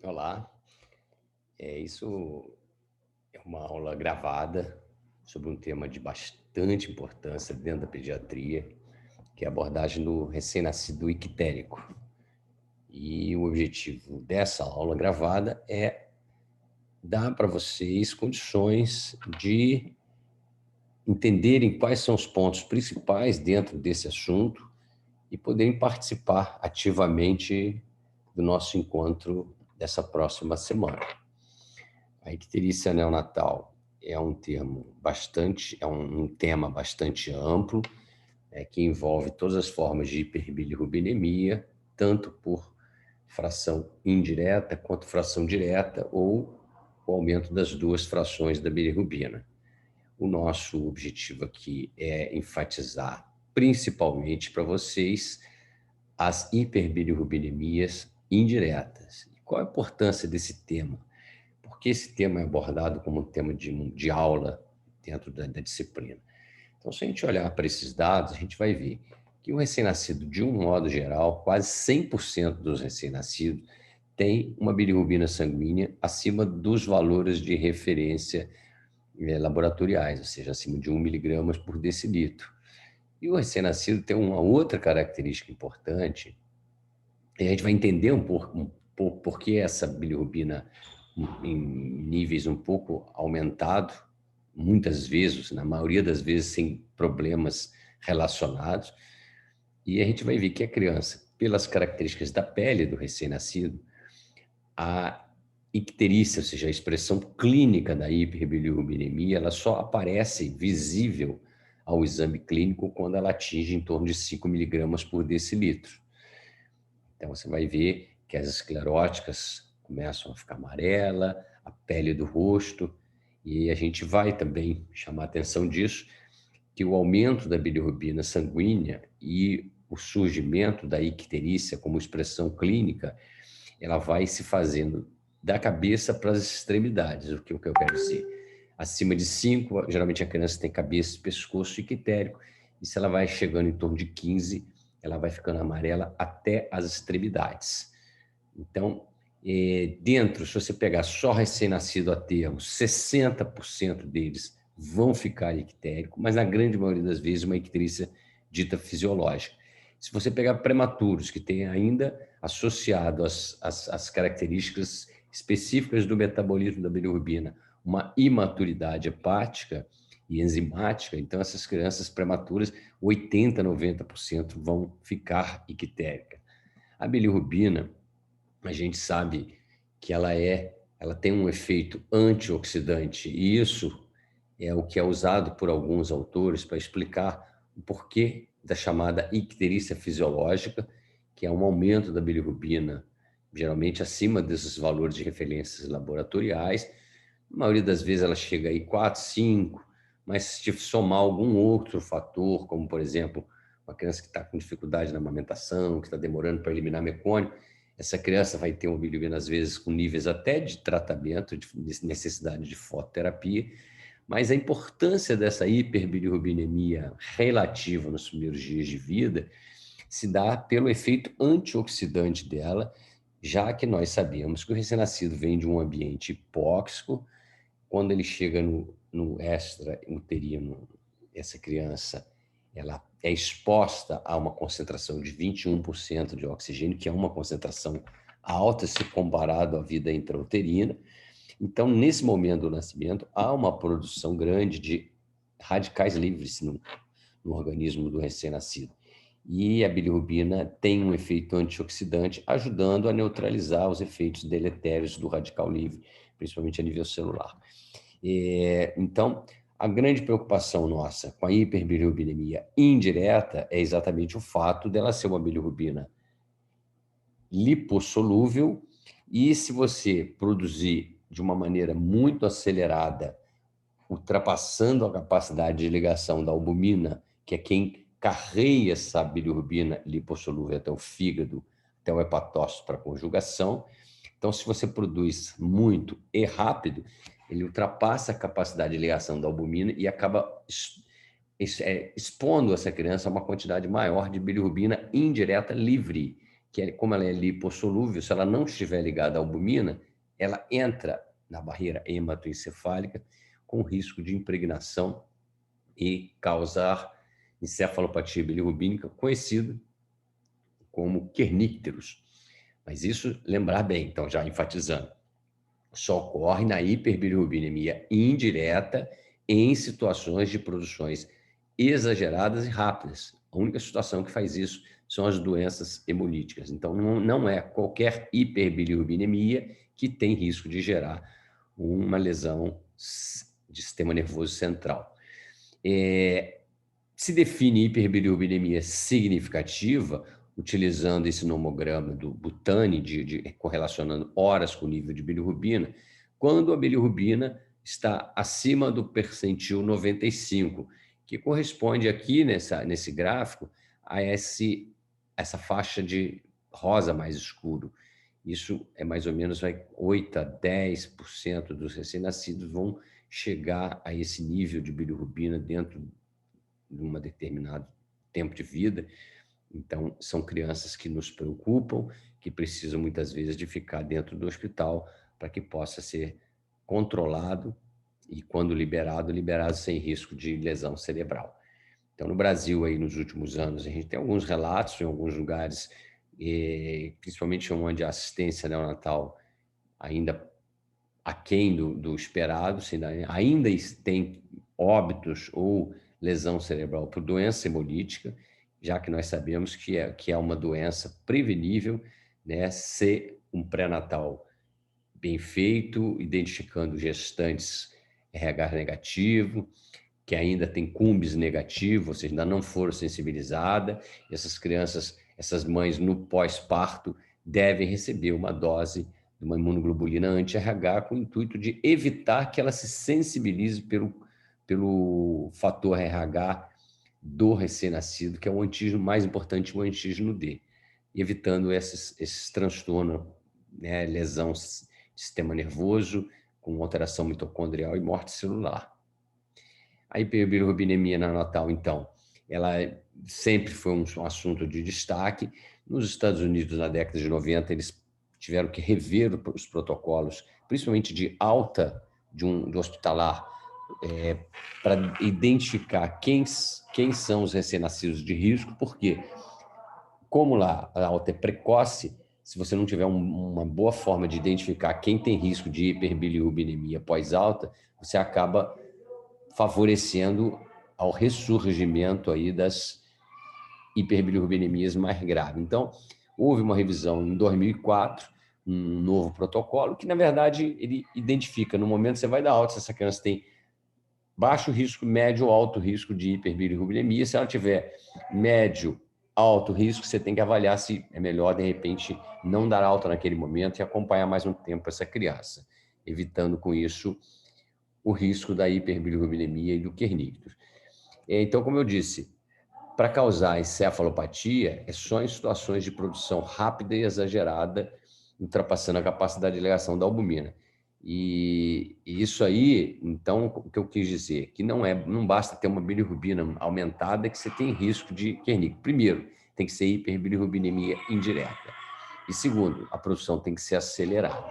Olá, isso é uma aula gravada sobre um tema de bastante importância dentro da pediatria, que é a abordagem do recém-nascido ictérico. E o objetivo dessa aula gravada é dar para vocês condições de entenderem quais são os pontos principais dentro desse assunto e poderem participar ativamente do nosso encontro dessa próxima semana. A icterícia neonatal é um tema bastante amplo, que envolve todas as formas de hiperbilirrubinemia, tanto por fração indireta quanto fração direta, ou o aumento das duas frações da bilirrubina. O nosso objetivo aqui é enfatizar, principalmente para vocês, as hiperbilirrubinemias indiretas. E qual a importância desse tema? Porque esse tema é abordado como um tema de aula dentro da disciplina. Então, se a gente olhar para esses dados, a gente vai ver que o recém-nascido, de um modo geral, quase 100% dos recém-nascidos tem uma bilirrubina sanguínea acima dos valores de referência laboratoriais, ou seja, acima de 1 miligramas por decilitro. E o recém-nascido tem uma outra característica importante, e a gente vai entender um pouco por que essa bilirrubina em níveis um pouco aumentados, muitas vezes, na maioria das vezes, sem problemas relacionados. E a gente vai ver que a criança, pelas características da pele do recém-nascido, a icterícia, ou seja, a expressão clínica da hiperbilirrubinemia, ela só aparece visível ao exame clínico quando ela atinge em torno de 5 miligramas por decilitro. Então, você vai ver que as escleróticas começam a ficar amarela, a pele do rosto, e a gente vai também chamar a atenção disso, que o aumento da bilirrubina sanguínea e o surgimento da icterícia como expressão clínica, ela vai se fazendo da cabeça para as extremidades. O que eu quero dizer? Acima de 5, geralmente a criança tem cabeça e pescoço ictérico, e se ela vai chegando em torno de 15, ela vai ficando amarela até as extremidades. Então, se você pegar só recém-nascido a termo, 60% deles vão ficar ictérico, mas na grande maioria das vezes uma icterícia dita fisiológica. Se você pegar prematuros, que têm ainda associado as características específicas do metabolismo da bilirrubina, uma imaturidade hepática e enzimática, então essas crianças prematuras, 80%, 90% vão ficar ictéricas. A bilirrubina, a gente sabe que ela tem um efeito antioxidante, e isso é o que é usado por alguns autores para explicar o porquê da chamada icterícia fisiológica, que é um aumento da bilirrubina, geralmente acima desses valores de referências laboratoriais. Na maioria das vezes ela chega aí 4, 5, mas se somar algum outro fator, como, por exemplo, uma criança que está com dificuldade na amamentação, que está demorando para eliminar mecônio, essa criança vai ter uma bilirrubina, às vezes, com níveis até de tratamento, de necessidade de fototerapia, mas a importância dessa hiperbilirrubinemia relativa nos primeiros dias de vida se dá pelo efeito antioxidante dela, já que nós sabemos que o recém-nascido vem de um ambiente hipóxico. Quando ele chega no extra-uterino, essa criança ela é exposta a uma concentração de 21% de oxigênio, que é uma concentração alta se comparado à vida intrauterina. Então, nesse momento do nascimento, há uma produção grande de radicais livres no organismo do recém-nascido. E a bilirrubina tem um efeito antioxidante, ajudando a neutralizar os efeitos deletérios do radical livre, principalmente a nível celular. Então, a grande preocupação nossa com a hiperbilirrubinemia indireta é exatamente o fato dela ser uma bilirrubina lipossolúvel, e se você produzir de uma maneira muito acelerada, ultrapassando a capacidade de ligação da albumina, que é quem carreia essa bilirrubina lipossolúvel até o fígado, até o hepatócito para conjugação. Então, se você produz muito e rápido, ele ultrapassa a capacidade de ligação da albumina e acaba expondo essa criança a uma quantidade maior de bilirrubina indireta livre, como ela é lipossolúvel, se ela não estiver ligada à albumina, ela entra na barreira hematoencefálica com risco de impregnação e causar encefalopatia bilirrubínica, conhecido como kernícteros. Mas isso, lembrar bem, então, já enfatizando, só ocorre na hiperbilirrubinemia indireta em situações de produções exageradas e rápidas. A única situação que faz isso são as doenças hemolíticas. Então, não é qualquer hiperbilirrubinemia que tem risco de gerar uma lesão de sistema nervoso central. Se define hiperbilirrubinemia significativa utilizando esse nomograma do Butani, correlacionando horas com o nível de bilirrubina, quando a bilirrubina está acima do percentil 95, que corresponde aqui nesse gráfico a essa faixa de rosa mais escuro. Isso é mais ou menos 8 a 10% dos recém-nascidos vão chegar a esse nível de bilirrubina dentro de um determinado tempo de vida. Então, são crianças que nos preocupam, que precisam muitas vezes de ficar dentro do hospital para que possa ser controlado e, quando liberado sem risco de lesão cerebral. Então, no Brasil, aí, nos últimos anos, a gente tem alguns relatos em alguns lugares, principalmente onde a assistência neonatal ainda aquém do esperado, ainda tem óbitos ou lesão cerebral por doença hemolítica, já que nós sabemos que é uma doença prevenível, né, ser um pré-natal bem feito, identificando gestantes RH negativo, que ainda tem cumbis negativo, ou seja, ainda não foram sensibilizadas. Essas crianças, essas mães no pós-parto devem receber uma dose de uma imunoglobulina anti-RH com o intuito de evitar que ela se sensibilize pelo fator RH do recém-nascido, que é o antígeno mais importante, o antígeno D, evitando esses transtornos, né, lesão do sistema nervoso, com alteração mitocondrial e morte celular. A hiperbilirrubinemia neonatal, então, ela sempre foi um assunto de destaque. Nos Estados Unidos, na década de 90, eles tiveram que rever os protocolos, principalmente de alta do hospitalar, para identificar quem são os recém-nascidos de risco, porque, como lá a alta é precoce, se você não tiver uma boa forma de identificar quem tem risco de hiperbilirrubinemia pós-alta, você acaba favorecendo ao ressurgimento aí das hiperbilirrubinemias mais graves. Então, houve uma revisão em 2004, um novo protocolo, que, na verdade, ele identifica, no momento que você vai dar alta, se essa criança tem baixo risco, médio ou alto risco de hiperbilirrubinemia. Se ela tiver médio, alto risco, você tem que avaliar se é melhor, de repente, não dar alta naquele momento e acompanhar mais um tempo essa criança, evitando com isso o risco da hiperbilirrubinemia e do kernícteros. Então, como eu disse, para causar encefalopatia, é só em situações de produção rápida e exagerada, ultrapassando a capacidade de ligação da albumina. E isso aí, então, o que eu quis dizer? Que não basta ter uma bilirrubina aumentada que você tem risco de kerníctero. Primeiro, tem que ser hiperbilirrubinemia indireta. E segundo, a produção tem que ser acelerada.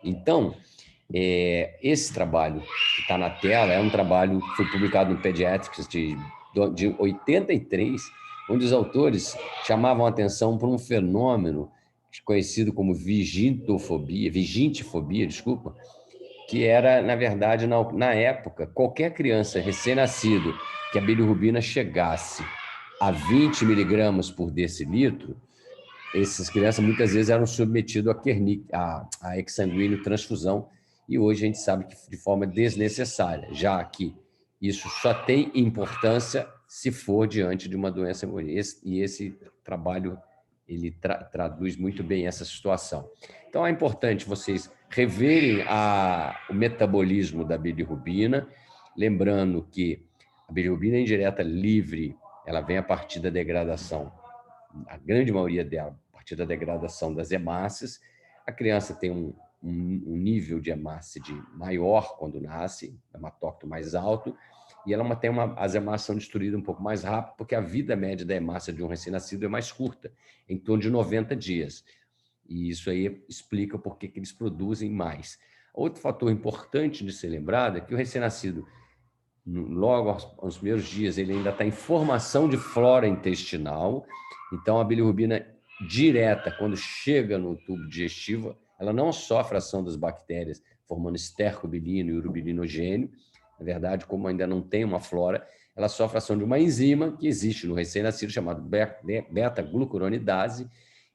Então, esse trabalho que está na tela é um trabalho que foi publicado no Pediatrics de 83, onde os autores chamavam a atenção para um fenômeno conhecido como vigintifobia, que era, na verdade, na época, qualquer criança recém-nascido que a bilirrubina chegasse a 20 miligramas por decilitro, essas crianças muitas vezes eram submetidas a exsanguíneo transfusão, e hoje a gente sabe que de forma desnecessária, já que isso só tem importância se for diante de uma doença hemorrágica. E esse trabalho ele traduz muito bem essa situação. Então é importante vocês reverem o metabolismo da bilirrubina, lembrando que a bilirrubina indireta livre, ela vem a partir da degradação, a grande maioria dela, a partir da degradação das hemácias. A criança tem um nível de hemácia maior quando nasce, hematócrito mais alto, e ela as hemácias são destruídas um pouco mais rápido, porque a vida média da hemácia de um recém-nascido é mais curta, em torno de 90 dias. E isso aí explica por que eles produzem mais. Outro fator importante de ser lembrado é que o recém-nascido, logo aos primeiros dias, ele ainda está em formação de flora intestinal, então a bilirrubina direta, quando chega no tubo digestivo, ela não sofre a ação das bactérias, formando estercobilino e urobilinogênio. Na verdade, como ainda não tem uma flora, ela sofre a ação de uma enzima que existe no recém-nascido, chamado beta-glucuronidase,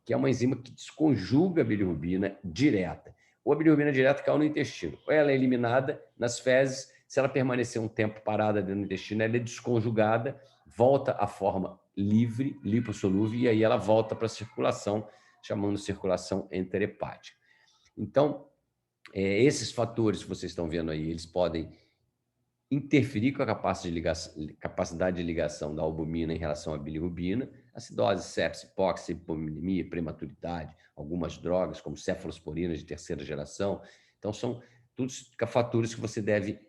que é uma enzima que desconjuga a bilirrubina direta. Ou a bilirrubina direta cai no intestino, ou ela é eliminada nas fezes. Se ela permanecer um tempo parada dentro do intestino, ela é desconjugada, volta à forma livre, lipossolúvel, e aí ela volta para a circulação, chamando de circulação enterhepática. Então, esses fatores que vocês estão vendo aí, eles podem interferir com a capacidade de ligação da albumina em relação à bilirrubina, acidose, sepse, hipóxia, hipominemia, prematuridade, algumas drogas, como cefalosporinas de terceira geração. Então, são todos fatores que você deve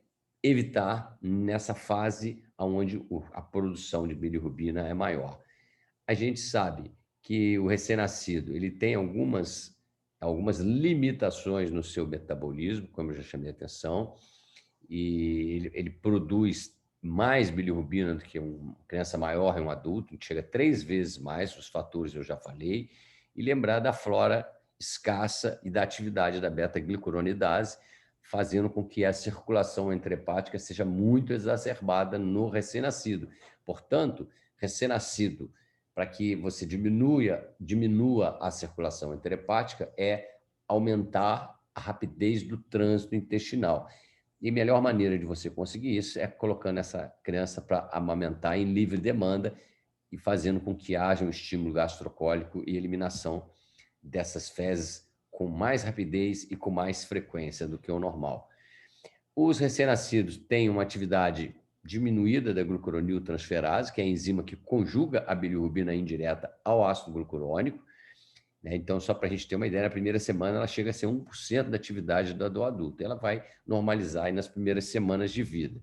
evitar nessa fase onde a produção de bilirrubina é maior. A gente sabe que o recém-nascido ele tem algumas limitações no seu metabolismo, como eu já chamei a atenção, e ele produz mais bilirrubina do que uma criança maior e um adulto, que chega 3 vezes mais, os fatores eu já falei, e lembrar da flora escassa e da atividade da beta-glicuronidase, fazendo com que a circulação enterhepática seja muito exacerbada no recém-nascido. Portanto, recém-nascido, para que você diminua a circulação enterhepática, é aumentar a rapidez do trânsito intestinal. E a melhor maneira de você conseguir isso é colocando essa criança para amamentar em livre demanda e fazendo com que haja um estímulo gastrocólico e eliminação dessas fezes com mais rapidez e com mais frequência do que o normal. Os recém-nascidos têm uma atividade diminuída da glucuroniltransferase, que é a enzima que conjuga a bilirrubina indireta ao ácido glucurônico. Então, só para a gente ter uma ideia, na primeira semana ela chega a ser 1% da atividade do adulto. Ela vai normalizar aí nas primeiras semanas de vida.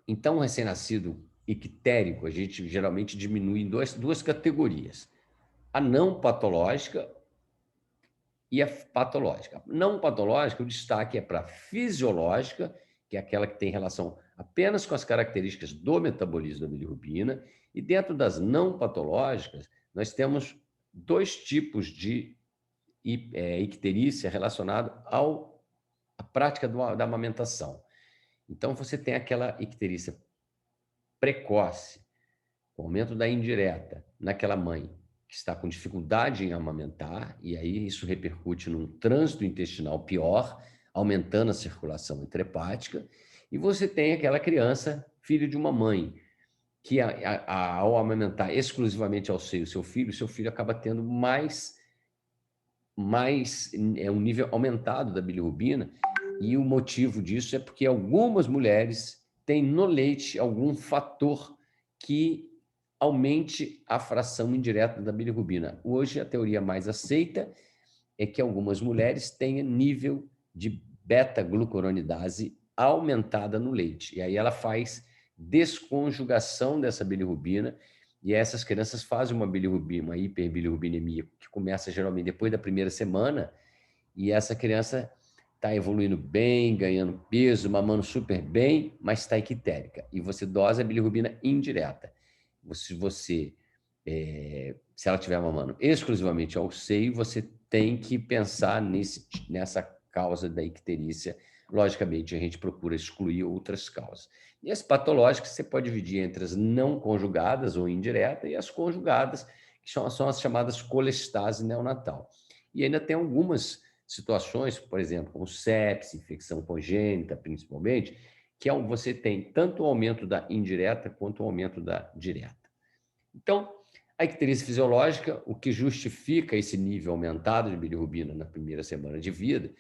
Então, o recém-nascido ictérico, a gente geralmente diminui em duas categorias. A não patológica e a patológica. A não patológica, o destaque é para a fisiológica, que é aquela que tem relação apenas com as características do metabolismo da bilirrubina, e dentro das não patológicas, nós temos 2 tipos de icterícia relacionado à prática da amamentação. Então, você tem aquela icterícia precoce, com aumento da indireta naquela mãe que está com dificuldade em amamentar, e aí isso repercute num trânsito intestinal pior, aumentando a circulação enterhepática, e você tem aquela criança, filho de uma mãe, que ao amamentar exclusivamente ao seio seu filho acaba tendo um nível aumentado da bilirrubina, e o motivo disso é porque algumas mulheres têm no leite algum fator que aumente a fração indireta da bilirrubina. Hoje, a teoria mais aceita é que algumas mulheres tenham nível de beta-glucuronidase aumentada no leite. E aí ela faz desconjugação dessa bilirrubina, e essas crianças fazem uma bilirrubina, uma hiperbilirrubinemia, que começa geralmente depois da primeira semana, e essa criança está evoluindo bem, ganhando peso, mamando super bem, mas está ictérica. E você dosa a bilirrubina indireta. Se ela estiver mamando exclusivamente ao seio, você tem que pensar nessa causa da icterícia. Logicamente, a gente procura excluir outras causas. E as patológicas você pode dividir entre as não conjugadas ou indiretas e as conjugadas, que são as chamadas colestase neonatal. E ainda tem algumas situações, por exemplo, como sepse, infecção congênita, principalmente, que você tem tanto o aumento da indireta quanto o aumento da direta. Então, a icterícia fisiológica, o que justifica esse nível aumentado de bilirrubina na primeira semana de vida,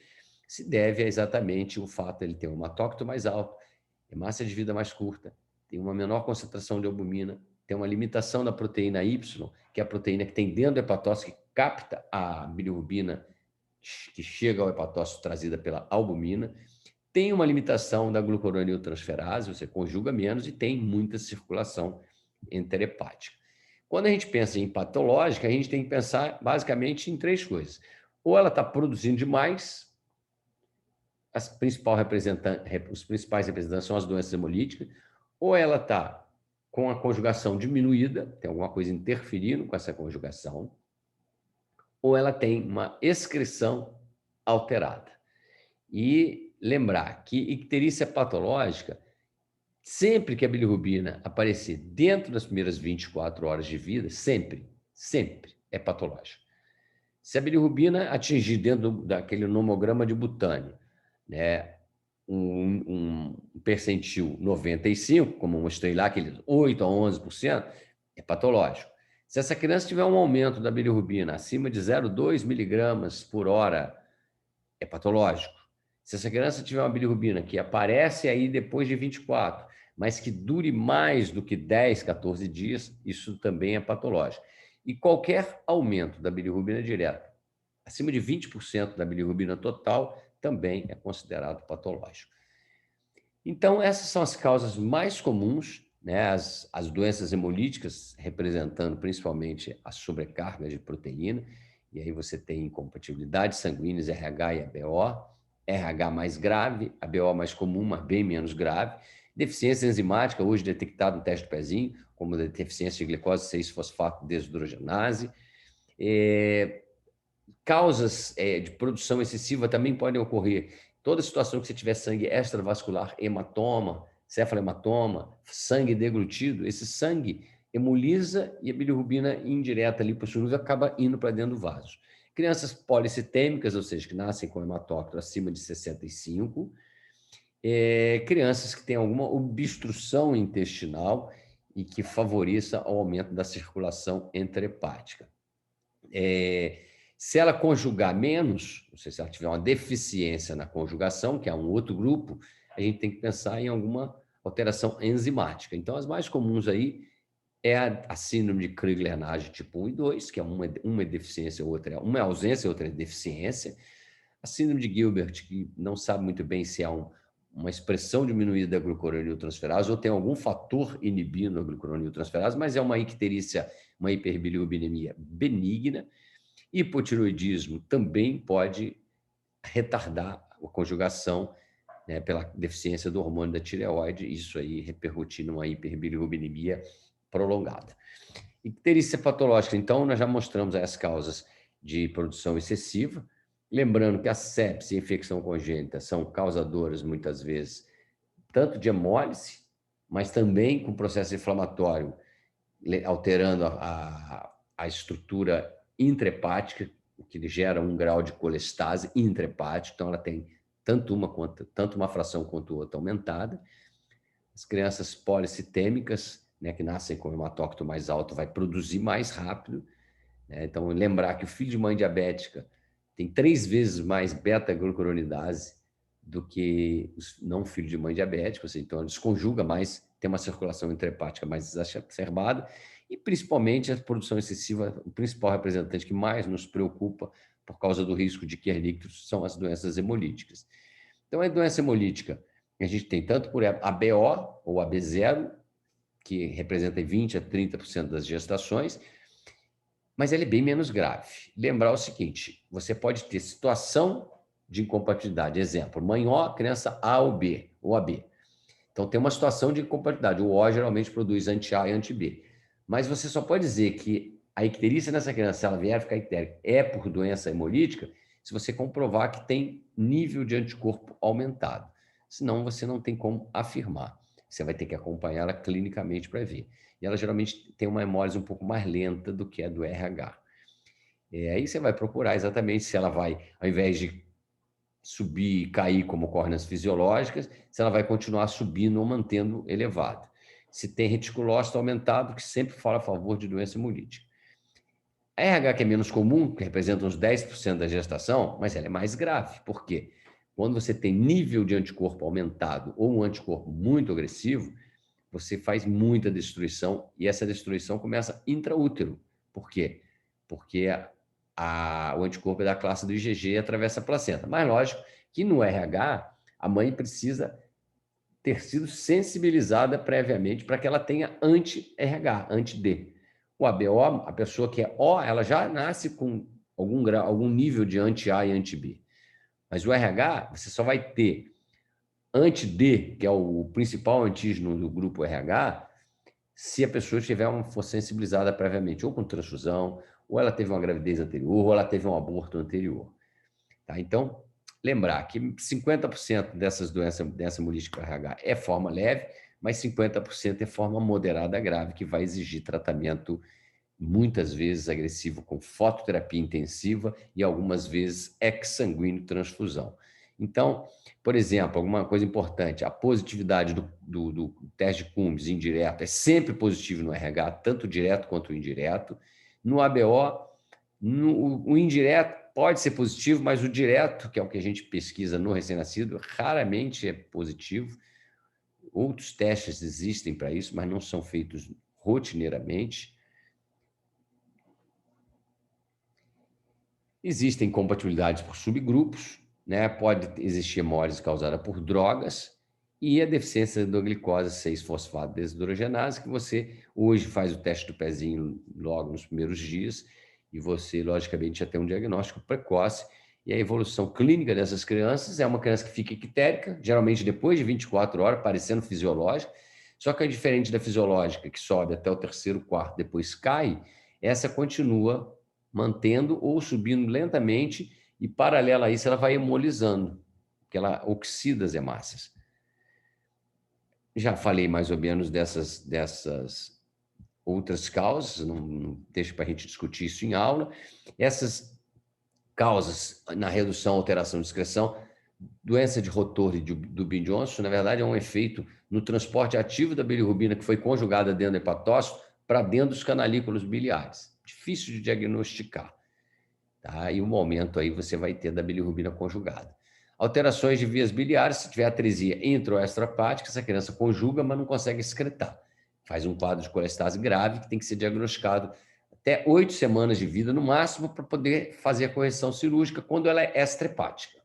se deve a exatamente o fato de ele ter um hematócrito mais alto, hemácia de vida mais curta, tem uma menor concentração de albumina, tem uma limitação da proteína Y, que é a proteína que tem dentro do hepatócito, que capta a bilirrubina que chega ao hepatócito trazida pela albumina, tem uma limitação da glucuroniltransferase, você conjuga menos e tem muita circulação enterhepática. Quando a gente pensa em patológica, a gente tem que pensar basicamente em 3 coisas. Ou ela está produzindo demais, os principais representantes são as doenças hemolíticas, ou ela está com a conjugação diminuída, tem alguma coisa interferindo com essa conjugação, ou ela tem uma excreção alterada. E lembrar que icterícia patológica, sempre que a bilirrubina aparecer dentro das primeiras 24 horas de vida, sempre é patológica. Se a bilirrubina atingir dentro daquele nomograma de Butani, né, um percentil 95, como eu mostrei lá, aqueles 8 a 11%, é patológico. Se essa criança tiver um aumento da bilirrubina acima de 0,2 miligramas por hora, é patológico. Se essa criança tiver uma bilirrubina que aparece aí depois de 24, mas que dure mais do que 10, 14 dias, isso também é patológico. E qualquer aumento da bilirrubina direta, acima de 20% da bilirrubina total, também é considerado patológico. Então, essas são as causas mais comuns, né? As doenças hemolíticas, representando principalmente a sobrecarga de proteína, e aí você tem incompatibilidades sanguíneas, RH e ABO, RH mais grave, ABO mais comum, mas bem menos grave, deficiência enzimática, hoje detectada no teste do pezinho, como deficiência de glicose 6-fosfato desidrogenase. Causas de produção excessiva também podem ocorrer. Toda situação que você tiver sangue extravascular, hematoma, cefalematoma, sangue deglutido, esse sangue hemoliza e a bilirrubina indireta lipossolúvel acaba indo para dentro do vaso. Crianças policitêmicas, ou seja, que nascem com hematócrito acima de 65, crianças que têm alguma obstrução intestinal e que favoreça o aumento da circulação enterhepática. Se ela conjugar menos, ou seja, se ela tiver uma deficiência na conjugação, que é um outro grupo, a gente tem que pensar em alguma alteração enzimática. Então, as mais comuns aí é a síndrome de Crigler-Najjar tipo 1 e 2, que é uma é deficiência, uma é ausência, outra é deficiência. A síndrome de Gilbert, que não sabe muito bem se é uma expressão diminuída da glucuroniltransferase ou tem algum fator inibindo a glucuroniltransferase, mas é uma icterícia, uma hiperbilirrubinemia benigna. Hipotiroidismo também pode retardar a conjugação, né, pela deficiência do hormônio da tireoide, isso aí repercutir numa hiperbilirrubinemia prolongada. Icterícia patológica, então, nós já mostramos as causas de produção excessiva, lembrando que a sepse e a infecção congênita são causadoras, muitas vezes, tanto de hemólise, mas também com processo inflamatório, alterando a estrutura intrahepática, o que gera um grau de colestase intrahepática, então ela tem tanto uma fração quanto outra aumentada. As crianças policitêmicas, né, que nascem com hematócrito mais alto, vai produzir mais rápido, né? Então, lembrar que o filho de mãe diabética tem 3 vezes mais beta-glucuronidase do que os não filhos de mãe diabética, então ela desconjuga mais, tem uma circulação intrahepática mais exacerbada, e principalmente a produção excessiva, o principal representante que mais nos preocupa por causa do risco de Kernicterus são as doenças hemolíticas. Então, a doença hemolítica, a gente tem tanto por ABO ou AB0, que representa 20 a 30% das gestações, mas ela é bem menos grave. Lembrar o seguinte, você pode ter situação de incompatibilidade, exemplo, mãe O, criança A ou B, ou AB. Então, tem uma situação de incompatibilidade. O O geralmente produz anti-A e anti-B. Mas você só pode dizer que a icterícia nessa criança, se ela vier a ficar ictérica, é por doença hemolítica, se você comprovar que tem nível de anticorpo aumentado. Senão, você não tem como afirmar. Você vai ter que acompanhá-la clinicamente para ver. E ela geralmente tem uma hemólise um pouco mais lenta do que a do RH. Aí você vai procurar exatamente se ela vai, ao invés de subir e cair como ocorre nas fisiológicas, se ela vai continuar subindo ou mantendo elevado. Se tem reticulócito aumentado, que sempre fala a favor de doença hemolítica. A RH, que é menos comum, que representa uns 10% da gestação, mas ela é mais grave. Por quê? Quando você tem nível de anticorpo aumentado ou um anticorpo muito agressivo, você faz muita destruição e essa destruição começa intraútero. Por quê? Porque o anticorpo é da classe do IgG e atravessa a placenta. Mas lógico que no RH, a mãe precisa ter sido sensibilizada previamente para que ela tenha anti-RH, anti-D. O ABO, a pessoa que é O, ela já nasce com algum nível de anti-A e anti-B. Mas o RH, você só vai ter anti-D, que é o principal antígeno do grupo RH, se a pessoa for sensibilizada previamente, ou com transfusão, ou ela teve uma gravidez anterior, ou ela teve um aborto anterior. Tá? Então, lembrar que 50% dessas doenças, dessa hemolítica RH é forma leve, mas 50% é forma moderada grave, que vai exigir tratamento muitas vezes agressivo com fototerapia intensiva e algumas vezes exsanguíneo transfusão. Então, por exemplo, alguma coisa importante, a positividade do teste de Cummins indireto é sempre positivo no RH, tanto direto quanto indireto. No ABO, o indireto pode ser positivo, mas o direto, que é o que a gente pesquisa no recém-nascido, raramente é positivo. Outros testes existem para isso, mas não são feitos rotineiramente. Existem compatibilidades por subgrupos, né? Pode existir hemólise causada por drogas e a deficiência da glicose 6-fosfato desidrogenase, que você hoje faz o teste do pezinho logo nos primeiros dias e você, logicamente, já tem um diagnóstico precoce. E a evolução clínica dessas crianças é uma criança que fica ictérica, geralmente depois de 24 horas, parecendo fisiológica, só que é diferente da fisiológica, que sobe até o terceiro, quarto, depois cai, essa continua mantendo ou subindo lentamente e, paralelo a isso, ela vai hemolizando, porque ela oxida as hemácias. Já falei mais ou menos dessas outras causas, não deixa para a gente discutir isso em aula. Essas causas na redução, alteração de excreção, doença de Rotor e do Johnson, na verdade, é um efeito no transporte ativo da bilirrubina que foi conjugada dentro do hepatócito para dentro dos canalículos biliares. Difícil de diagnosticar. Tá? E um aumento aí você vai ter da bilirrubina conjugada. Alterações de vias biliares, se tiver atresia intra ou extrahepática, essa criança conjuga, mas não consegue excretar. Faz um quadro de colestase grave que tem que ser diagnosticado até 8 semanas de vida, no máximo, para poder fazer a correção cirúrgica quando ela é extrahepática.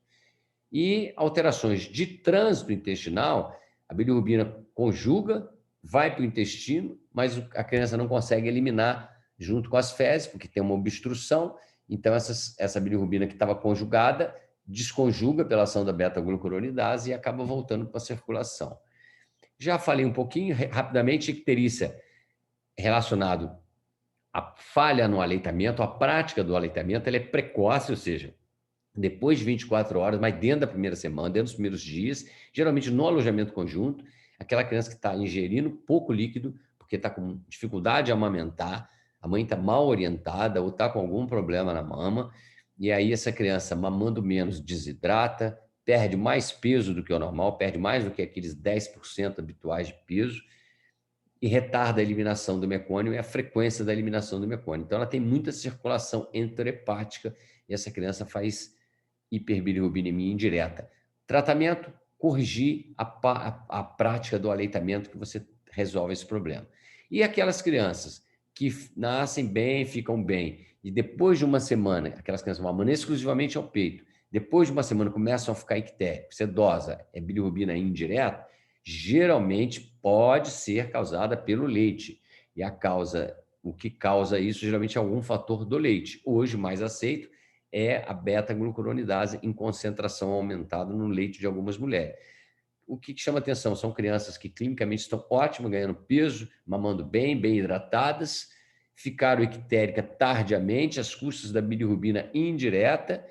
E alterações de trânsito intestinal, a bilirrubina conjuga, vai para o intestino, mas a criança não consegue eliminar junto com as fezes, porque tem uma obstrução. Então, essa bilirrubina que estava conjugada desconjuga pela ação da beta-glucuronidase e acaba voltando para a circulação. Já falei um pouquinho, rapidamente, icterícia relacionado à falha no aleitamento, a prática do aleitamento, ela é precoce, ou seja, depois de 24 horas, mas dentro da primeira semana, dentro dos primeiros dias, geralmente no alojamento conjunto, aquela criança que está ingerindo pouco líquido, porque está com dificuldade de amamentar, a mãe está mal orientada ou está com algum problema na mama, e aí essa criança mamando menos desidrata, perde mais peso do que o normal, perde mais do que aqueles 10% habituais de peso, e retarda a eliminação do mecônio e a frequência da eliminação do mecônio. Então, ela tem muita circulação enterohepática e essa criança faz hiperbilirrubinemia indireta. Tratamento, corrigir a prática do aleitamento que você resolve esse problema. E aquelas crianças que nascem bem, ficam bem, e depois de uma semana, aquelas crianças mamando exclusivamente ao peito, depois de uma semana começam a ficar ictéricos, sedosa, é bilirrubina indireta, geralmente pode ser causada pelo leite. E o que causa isso geralmente é algum fator do leite. Hoje, mais aceito, é a beta-glucuronidase em concentração aumentada no leite de algumas mulheres. O que chama atenção são crianças que clinicamente estão ótimas, ganhando peso, mamando bem, bem hidratadas, ficaram ictéricas tardiamente, às custas da bilirrubina indireta,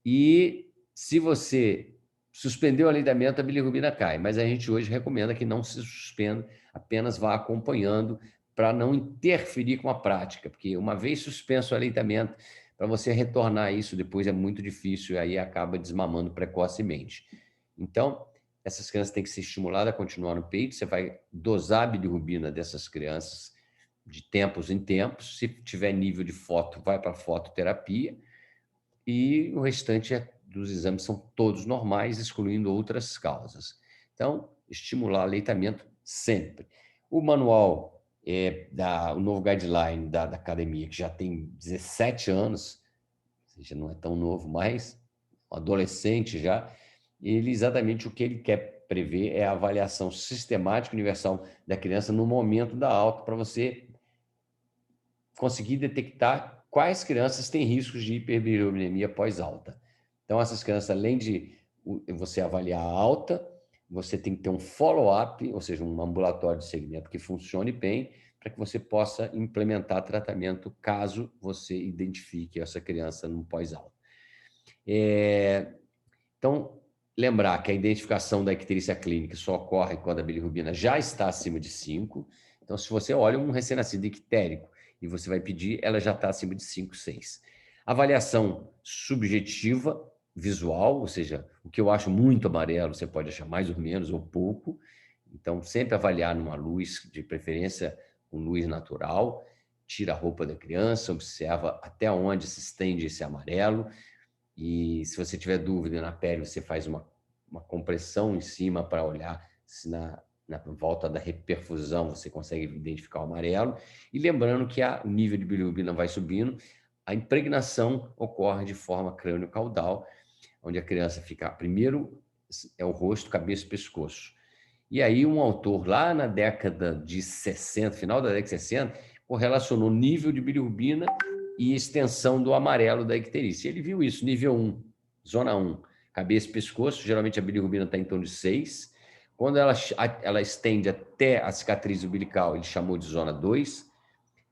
e se você suspendeu o aleitamento, a bilirrubina cai, mas a gente hoje recomenda que não se suspenda, apenas vá acompanhando para não interferir com a prática, porque uma vez suspenso o aleitamento, para você retornar isso depois é muito difícil, e aí acaba desmamando precocemente. Então, essas crianças têm que ser estimuladas a continuar no peito, você vai dosar a bilirrubina dessas crianças de tempos em tempos, se tiver nível de foto, vai para a fototerapia, e o restante dos exames são todos normais, excluindo outras causas. Então, estimular o aleitamento sempre. O manual, o novo guideline da academia, que já tem 17 anos, ou seja, não é tão novo mais, um adolescente já, ele exatamente o que ele quer prever é a avaliação sistemática universal da criança no momento da alta, para você conseguir detectar quais crianças têm riscos de hiperbilirubinemia pós-alta. Então, essas crianças, além de você avaliar a alta, você tem que ter um follow-up, ou seja, um ambulatório de segmento que funcione bem, para que você possa implementar tratamento caso você identifique essa criança no pós-alta. Então, lembrar que a identificação da icterícia clínica só ocorre quando a bilirrubina já está acima de 5. Então, se você olha um recém-nascido ictérico e você vai pedir, ela já está acima de 5, 6. Avaliação subjetiva, visual, ou seja, o que eu acho muito amarelo, você pode achar mais ou menos ou pouco. Então, sempre avaliar numa luz, de preferência com luz natural, tira a roupa da criança, observa até onde se estende esse amarelo, e se você tiver dúvida na pele, você faz uma compressão em cima para olhar se na volta da reperfusão você consegue identificar o amarelo. E lembrando que o nível de bilirrubina vai subindo, a impregnação ocorre de forma crânio-caudal, onde a criança fica, primeiro é o rosto, cabeça e pescoço. E aí um autor lá na década de 60, final da década de 60, correlacionou nível de bilirrubina e extensão do amarelo da icterícia. Ele viu isso, nível 1, zona 1, cabeça e pescoço, geralmente a bilirrubina está em torno de 6. Quando ela estende até a cicatriz umbilical, ele chamou de zona 2.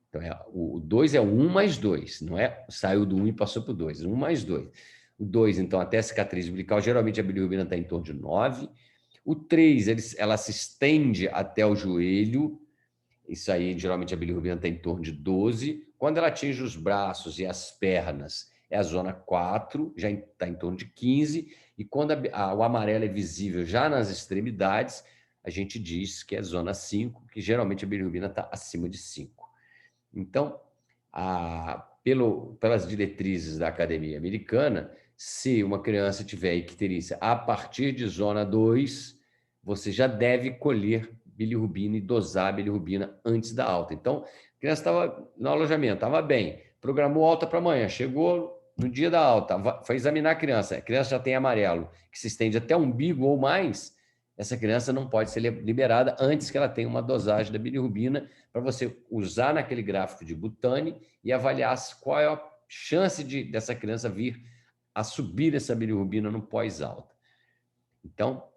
Então, o 2 é o 1 mais 2, não é? Saiu do 1 e passou para o 2, 1 mais 2. O 2, então, até a cicatriz umbilical, geralmente a bilirrubina está em torno de 9. O 3, ela se estende até o joelho, isso aí, geralmente, a bilirrubina está em torno de 12. Quando ela atinge os braços e as pernas, é a zona 4, já está em torno de 15. E quando o amarelo é visível já nas extremidades, a gente diz que é zona 5, que geralmente a bilirrubina está acima de 5. Então, pelas diretrizes da Academia Americana, se uma criança tiver icterícia a partir de zona 2, você já deve colher bilirrubina e dosar a bilirrubina antes da alta. Então, a criança estava no alojamento, estava bem, programou alta para amanhã, chegou no dia da alta, foi examinar a criança já tem amarelo, que se estende até o umbigo ou mais, essa criança não pode ser liberada antes que ela tenha uma dosagem da bilirrubina para você usar naquele gráfico de Butani e avaliar qual é a chance dessa criança vir a subir essa bilirrubina no pós-alta. Então,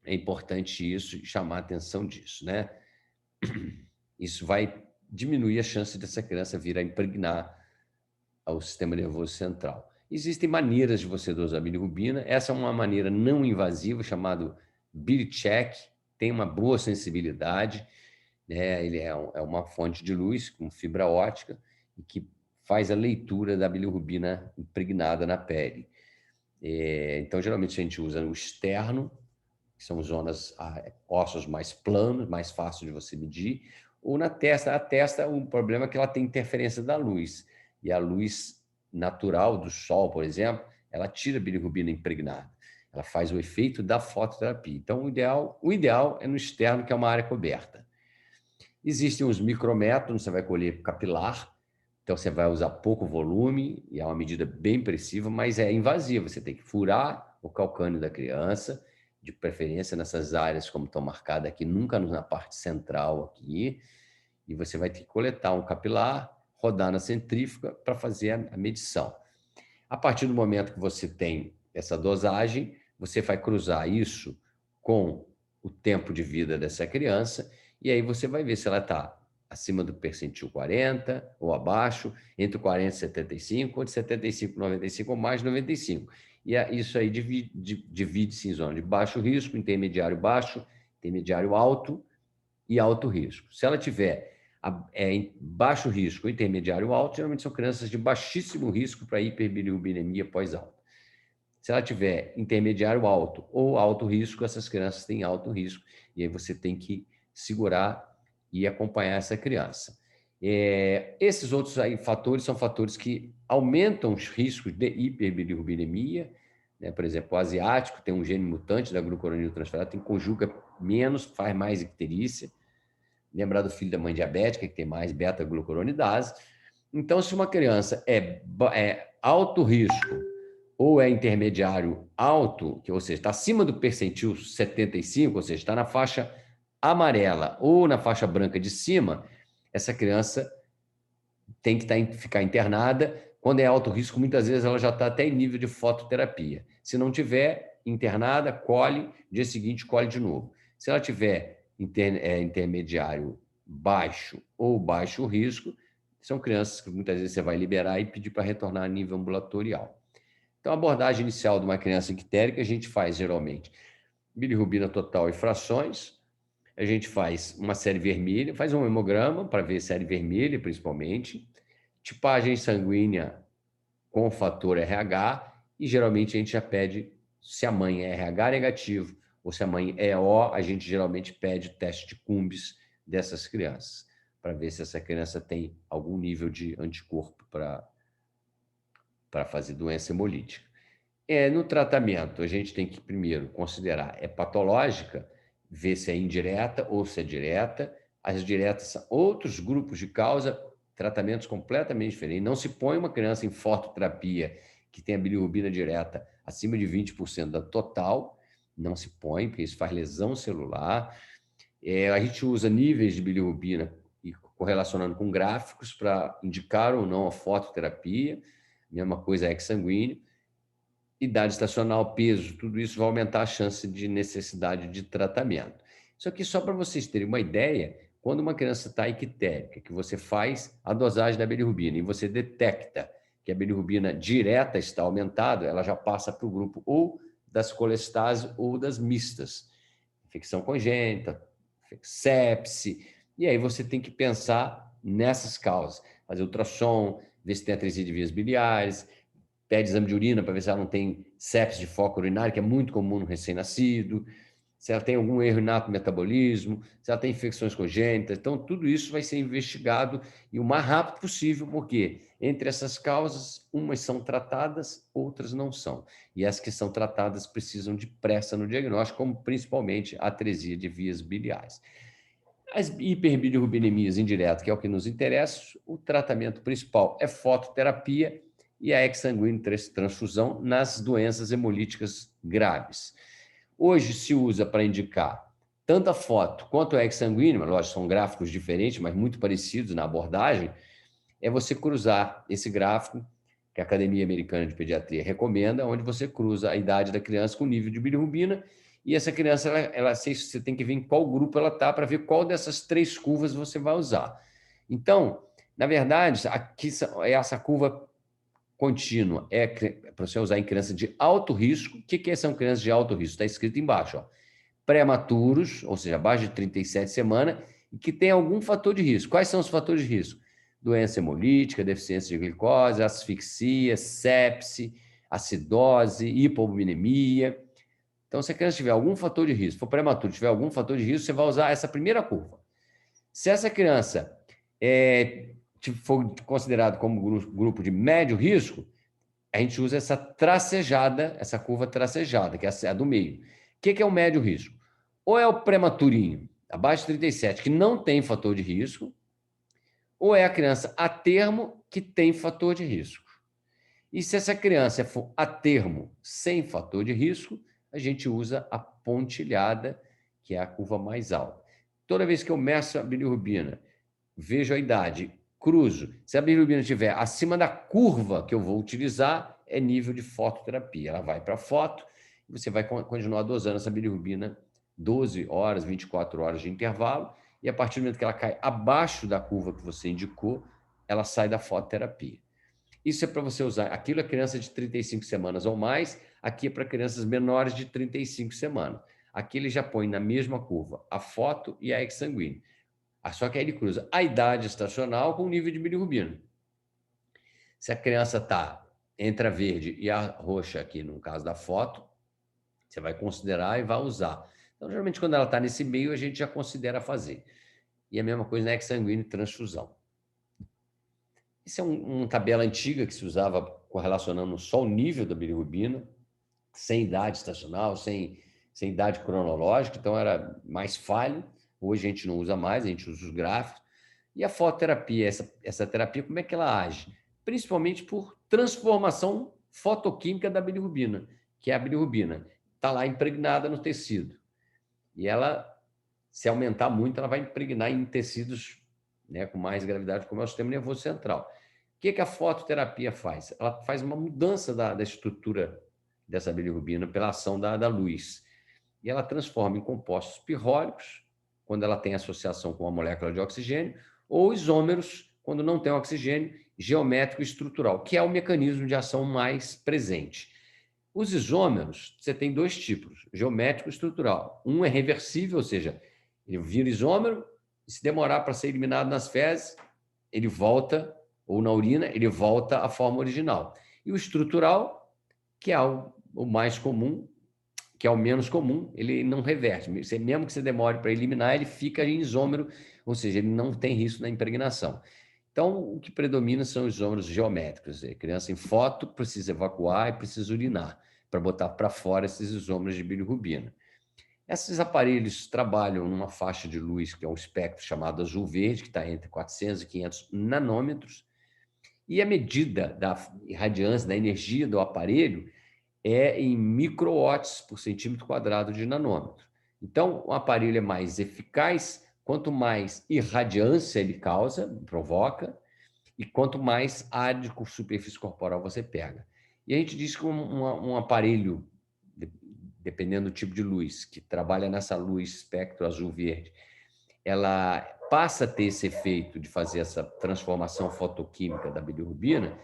é importante isso e chamar a atenção disso, né? Isso vai diminuir a chance dessa criança vir a impregnar ao sistema nervoso central. Existem maneiras de você dosar a bilirrubina. Essa é uma maneira não invasiva, chamada BiliCheck, tem uma boa sensibilidade, né? Ele é uma fonte de luz com fibra óptica e que faz a leitura da bilirrubina impregnada na pele. Então, geralmente, a gente usa no externo, que são zonas, ossos mais planos, mais fácil de você medir, ou na testa. A testa, o problema é que ela tem interferência da luz, e a luz natural do sol, por exemplo, ela tira a bilirrubina impregnada, ela faz o efeito da fototerapia. Então, o ideal é no externo, que é uma área coberta. Existem os micrométodos, você vai colher capilar, então você vai usar pouco volume, e é uma medida bem precisa, mas é invasiva, você tem que furar o calcânio da criança, de preferência nessas áreas como estão marcadas aqui, nunca na parte central aqui, e você vai ter que coletar um capilar, rodar na centrífuga para fazer a medição. A partir do momento que você tem essa dosagem, você vai cruzar isso com o tempo de vida dessa criança, e aí você vai ver se ela está acima do percentil 40 ou abaixo, entre 40 e 75, ou de 75 e 95 ou mais de 95. E isso aí divide-se em zona de baixo risco, intermediário baixo, intermediário alto e alto risco. Se ela tiver em baixo risco ou intermediário alto, geralmente são crianças de baixíssimo risco para hiperbilirubinemia pós-alta. Se ela tiver intermediário alto ou alto risco, essas crianças têm alto risco, e aí você tem que segurar e acompanhar essa criança. Esses outros aí fatores são fatores que aumentam os riscos de hiperbilirubinemia, né? Por exemplo, o asiático tem um gene mutante da glucuroniltransferase, tem conjuga menos, faz mais icterícia. Lembrar do filho da mãe diabética, que tem mais beta-glucuronidase. Então, se uma criança é alto risco ou é intermediário alto, ou seja, está acima do percentil 75, ou seja, está na faixa amarela ou na faixa branca de cima, essa criança tem que ficar internada. Quando é alto risco, muitas vezes ela já está até em nível de fototerapia. Se não tiver internada, colhe, dia seguinte colhe de novo. Se ela tiver intermediário baixo ou baixo risco, são crianças que muitas vezes você vai liberar e pedir para retornar a nível ambulatorial. Então, a abordagem inicial de uma criança ictérica, a gente faz geralmente bilirrubina total e frações, a gente faz uma série vermelha, faz um hemograma para ver série vermelha, principalmente, tipagem sanguínea com fator RH, e geralmente a gente já pede, se a mãe é RH negativo ou se a mãe é O, a gente geralmente pede o teste de Cumbis dessas crianças, para ver se essa criança tem algum nível de anticorpo para fazer doença hemolítica. No tratamento, a gente tem que primeiro considerar, é patológica, ver se é indireta ou se é direta. As diretas são outros grupos de causa, tratamentos completamente diferentes. Não se põe uma criança em fototerapia que tenha bilirrubina direta acima de 20% da total, não se põe, porque isso faz lesão celular. A gente usa níveis de bilirrubina e correlacionando com gráficos para indicar ou não a fototerapia, mesma coisa é sanguíneo. Idade estacional, peso, tudo isso vai aumentar a chance de necessidade de tratamento. Isso aqui só para vocês terem uma ideia, quando uma criança está ictérica, que você faz a dosagem da bilirrubina e você detecta que a bilirrubina direta está aumentada, ela já passa para o grupo ou das colestases ou das mistas. Infecção congênita, sepse, e aí você tem que pensar nessas causas. Fazer ultrassom, ver se tem atresia de vias biliares, pede exame de urina para ver se ela não tem sepse de foco urinário, que é muito comum no recém-nascido, se ela tem algum erro inato no metabolismo, se ela tem infecções congênitas. Então, tudo isso vai ser investigado e o mais rápido possível, porque entre essas causas, umas são tratadas, outras não são. E as que são tratadas precisam de pressa no diagnóstico, como principalmente a atresia de vias biliares. As hiperbilirrubinemias indiretas, que é o que nos interessa, o tratamento principal é fototerapia e a exsanguínea transfusão nas doenças hemolíticas graves. Hoje se usa para indicar tanto a foto quanto a exsanguínea, lógico, são gráficos diferentes, mas muito parecidos na abordagem, é você cruzar esse gráfico que a Academia Americana de Pediatria recomenda, onde você cruza a idade da criança com o nível de bilirrubina, e essa criança, você tem que ver em qual grupo ela está para ver qual dessas três curvas você vai usar. Então, na verdade, aqui essa curva contínua é para você usar em crianças de alto risco. O que são crianças de alto risco? Está escrito embaixo, ó. Prematuros, ou seja, abaixo de 37 semanas, e que tem algum fator de risco. Quais são os fatores de risco? Doença hemolítica, deficiência de glicose, asfixia, sepse, acidose, hipovolemia. Então, se a criança tiver algum fator de risco, for prematuro, tiver algum fator de risco, você vai usar essa primeira curva. Se essa criança for considerada como grupo de médio risco, a gente usa essa tracejada, essa curva tracejada, que é a do meio. O que é o médio risco? Ou é o prematurinho, abaixo de 37, que não tem fator de risco, ou é a criança a termo que tem fator de risco. E se essa criança for a termo sem fator de risco, a gente usa a pontilhada, que é a curva mais alta. Toda vez que eu meço a bilirrubina, vejo a idade, cruzo, se a bilirrubina estiver acima da curva que eu vou utilizar, é nível de fototerapia. Ela vai para a foto e você vai continuar dosando essa bilirrubina 12 horas, 24 horas de intervalo, e a partir do momento que ela cai abaixo da curva que você indicou, ela sai da fototerapia. Isso é para você usar. Aquilo é criança de 35 semanas ou mais, aqui é para crianças menores de 35 semanas. Aqui ele já põe na mesma curva a foto e a exsanguínea. Só que aí ele cruza a idade estacional com o nível de bilirrubina. Se a criança está entre a verde e a roxa, aqui no caso da foto, você vai considerar e vai usar. Então, geralmente, quando ela está nesse meio, a gente já considera fazer. E a mesma coisa na exsanguínea e transfusão. Isso é uma tabela antiga que se usava correlacionando só o nível da bilirrubina, sem idade estacional, sem idade cronológica, então era mais falho. Hoje a gente não usa mais, a gente usa os gráficos. E a fototerapia, essa terapia, como é que ela age? Principalmente por transformação fotoquímica da bilirrubina, que é a bilirrubina. Está lá impregnada no tecido. E ela, se aumentar muito, ela vai impregnar em tecidos, né, com mais gravidade, como é o sistema nervoso central. O que a fototerapia faz? Ela faz uma mudança da estrutura dessa bilirrubina pela ação da luz. E ela transforma em compostos pirrólicos, quando ela tem associação com uma molécula de oxigênio, ou isômeros, quando não tem oxigênio, geométrico e estrutural, que é o mecanismo de ação mais presente. Os isômeros, você tem dois tipos, geométrico e estrutural. Um é reversível, ou seja, ele vira isômero, e se demorar para ser eliminado nas fezes, ele volta, ou na urina, ele volta à forma original. E o estrutural, que é o mais comum, que é o menos comum, ele não reverte. Mesmo que você demore para eliminar, ele fica em isômero, ou seja, ele não tem risco na impregnação. Então, o que predomina são os isômeros geométricos. A criança em foto precisa evacuar e precisa urinar para botar para fora esses isômeros de bilirrubina. Esses aparelhos trabalham numa faixa de luz, que é um espectro chamado azul-verde, que está entre 400 e 500 nanômetros, e a medida da irradiância, da energia do aparelho, é em microwatts por centímetro quadrado de nanômetro. Então, o aparelho é mais eficaz quanto mais irradiância ele causa, provoca, e quanto mais área de superfície corporal você pega. E a gente diz que um aparelho, dependendo do tipo de luz, que trabalha nessa luz espectro azul-verde, ela passa a ter esse efeito de fazer essa transformação fotoquímica da bilirrubina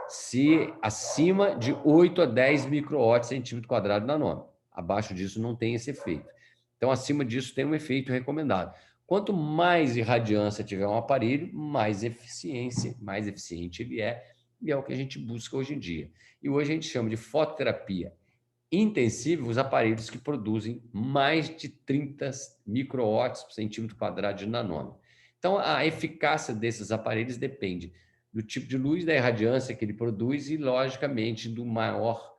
se acima de 8 a 10 microwatts centímetro quadrado nanômetro. Abaixo disso não tem esse efeito. Então, acima disso tem um efeito recomendado. Quanto mais irradiância tiver um aparelho, mais eficiente ele é, e é o que a gente busca hoje em dia. E hoje a gente chama de fototerapia intensiva os aparelhos que produzem mais de 30 microwatts por centímetro quadrado de nanômetro. Então, a eficácia desses aparelhos depende do tipo de luz, da irradiância que ele produz e, logicamente, do maior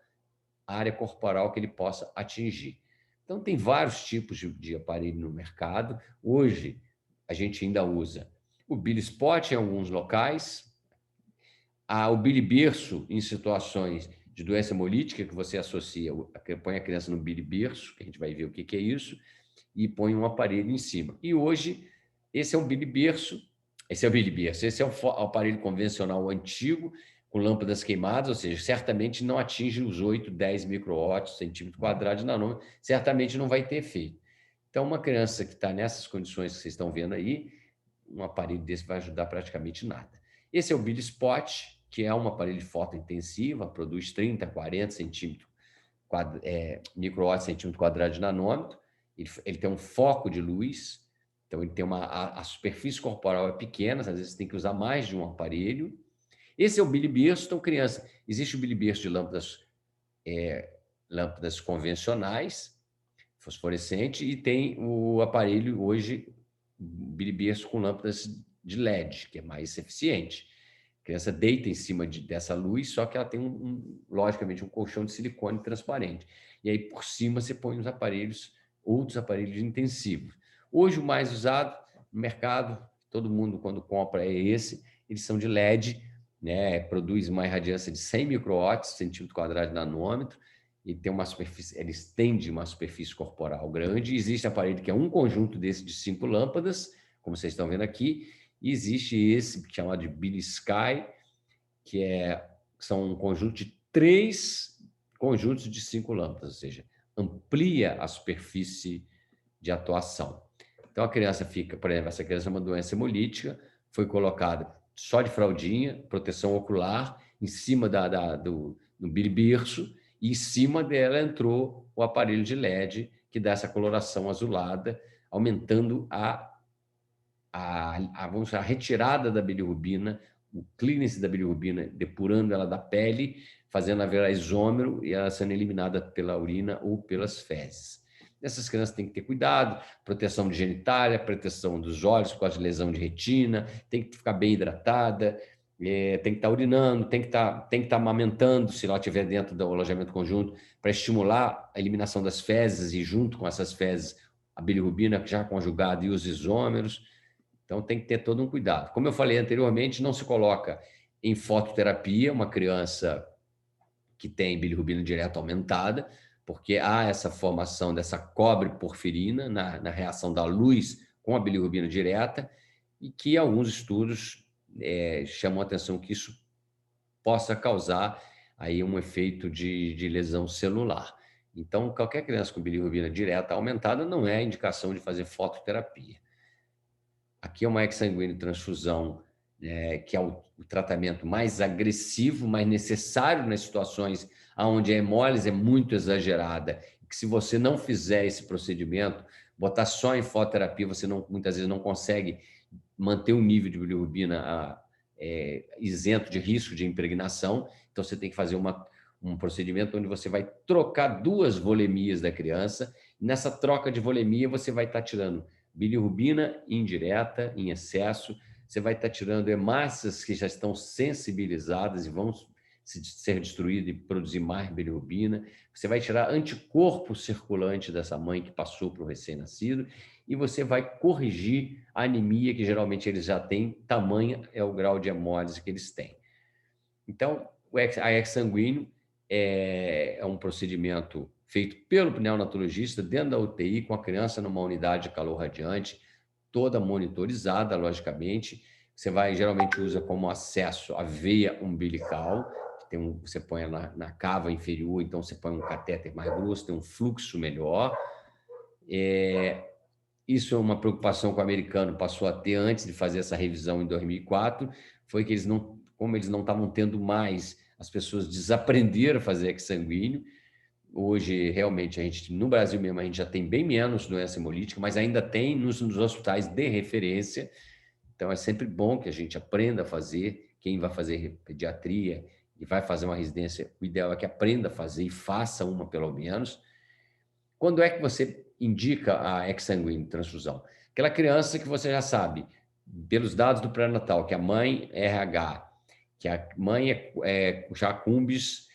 área corporal que ele possa atingir. Então, tem vários tipos de aparelho no mercado. Hoje, a gente ainda usa o bilispot em alguns locais, o biliberço em situações de doença hemolítica, que você associa, põe a criança no biliberço, que a gente vai ver o que é isso, e põe um aparelho em cima. E hoje, esse é um biliberço, esse é o aparelho convencional antigo, com lâmpadas queimadas, ou seja, certamente não atinge os 8, 10 microwatts, centímetro quadrado de nanômetro, certamente não vai ter efeito. Então, uma criança que está nessas condições que vocês estão vendo aí, um aparelho desse vai ajudar praticamente nada. Esse é o bilispot, que é um aparelho de fotointensiva, produz 30, 40 microwatts centímetro quadrado de nanômetro. Ele tem um foco de luz, então ele tem a superfície corporal é pequena, às vezes tem que usar mais de um aparelho. Esse é o biliberço. Então, criança, existe o biliberço de lâmpadas convencionais, fosforescente, e tem o aparelho hoje, biliberço com lâmpadas de LED, que é mais eficiente. A criança deita em cima dessa luz, só que ela tem, logicamente, um colchão de silicone transparente. E aí, por cima, você põe outros aparelhos intensivos. Hoje, o mais usado no mercado, todo mundo, quando compra, é esse. Eles são de LED, né? Produz uma irradiância de 100 microwatts, centímetro quadrado de nanômetro, e tem uma superfície, ele estende uma superfície corporal grande. Existe aparelho que é um conjunto desse de 5 lâmpadas, como vocês estão vendo aqui, e existe esse chamado de BiliSky, são um conjunto de 3 conjuntos de 5 lâmpadas, ou seja, amplia a superfície de atuação. Então, a criança fica, por exemplo, essa criança é uma doença hemolítica, foi colocada só de fraldinha, proteção ocular, em cima do biliberço, e em cima dela entrou o aparelho de LED, que dá essa coloração azulada, aumentando vamos dizer, a retirada da bilirrubina, o clearance da bilirrubina, depurando ela da pele, fazendo ela virar isômero e ela sendo eliminada pela urina ou pelas fezes. Essas crianças têm que ter cuidado, proteção de genitália, proteção dos olhos por causa de lesão de retina, tem que ficar bem hidratada, tem que estar urinando, tem que estar amamentando, se ela estiver dentro do alojamento conjunto, para estimular a eliminação das fezes e, junto com essas fezes, a bilirrubina já conjugada e os isômeros. Então, tem que ter todo um cuidado. Como eu falei anteriormente, não se coloca em fototerapia uma criança que tem bilirrubina direta aumentada, porque há essa formação dessa cobre porfirina na reação da luz com a bilirrubina direta, e que alguns estudos chamam a atenção que isso possa causar aí um efeito de lesão celular. Então, qualquer criança com bilirrubina direta aumentada não é indicação de fazer fototerapia. Aqui é uma exsanguíneo transfusão, que é o tratamento mais agressivo, mais necessário nas situações onde a hemólise é muito exagerada, que se você não fizer esse procedimento, botar só em fototerapia, você muitas vezes não consegue manter o nível de bilirrubina isento de risco de impregnação. Então, você tem que fazer um procedimento onde você vai trocar 2 volemias da criança. Nessa troca de volemia, você vai estar tirando bilirrubina indireta, em excesso, você vai estar tirando hemácias que já estão sensibilizadas e vão ser destruídas e produzir mais bilirrubina, você vai tirar anticorpo circulante dessa mãe que passou para o recém-nascido, e você vai corrigir a anemia que geralmente eles já têm, tamanho é o grau de hemólise que eles têm. Então, a exsanguíneo é um procedimento feito pelo neonatologista dentro da UTI, com a criança numa unidade de calor radiante, toda monitorizada, logicamente. Você geralmente usa como acesso a veia umbilical, que você põe na cava inferior, então você põe um catéter mais grosso, tem um fluxo melhor. Isso é uma preocupação que o americano passou a ter antes de fazer essa revisão em 2004, foi que como eles não estavam tendo mais, as pessoas desaprenderam a fazer exsanguíneo. Hoje, realmente, no Brasil mesmo, a gente já tem bem menos doença hemolítica, mas ainda tem nos hospitais de referência. Então, é sempre bom que a gente aprenda a fazer. Quem vai fazer pediatria e vai fazer uma residência, o ideal é que aprenda a fazer e faça uma, pelo menos. Quando é que você indica a exsanguíneo transfusão? Aquela criança que você já sabe, pelos dados do pré-natal, que a mãe é RH, que a mãe é já cumbis